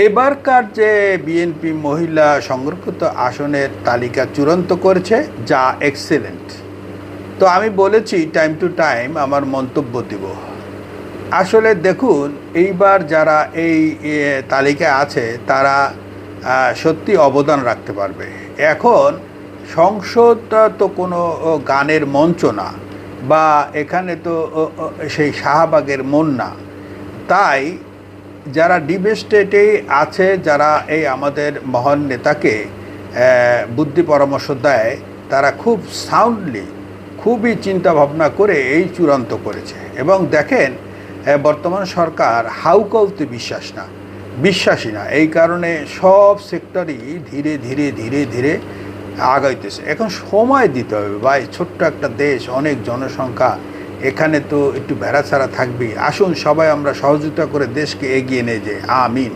এবারকার যে বিএনপি মহিলা সংরক্ষিত আসনের তালিকা চূড়ান্ত করেছে, যা এক্সেলেন্ট। তো আমি বলেছি টাইম টু টাইম আমার মন্তব্য দেব। আসলে দেখুন, এইবার যারা এই তালিকায় আছে তারা সত্যি অবদান রাখতে পারবে। এখন সংসদটা তো কোনো গানের মঞ্চ না, বা এখানে তো সেই শাহবাগের মন না। তাই যারা ডিপ স্টেটেই আছে, যারা এই আমাদের মহান নেতাকে বুদ্ধি পরামর্শ দেয়, তারা খুব সাউন্ডলি, খুবই চিন্তা ভাবনা করে এই চূড়ান্ত করেছে। এবং দেখেন, বর্তমান সরকার হাউকলতে বিশ্বাসী না। এই কারণে সব সেক্টরই ধীরে ধীরে ধীরে ধীরে আগাইতেছে। এখন সময় দিতে হবে ভাই, ছোট্ট একটা দেশ, অনেক জনসংখ্যা, এখানে তো একটু ভেড়াছাড়া থাকবেই। আসুন সবাই আমরা সহযোগিতা করে দেশকে এগিয়ে নিয়ে যাই। আমিন।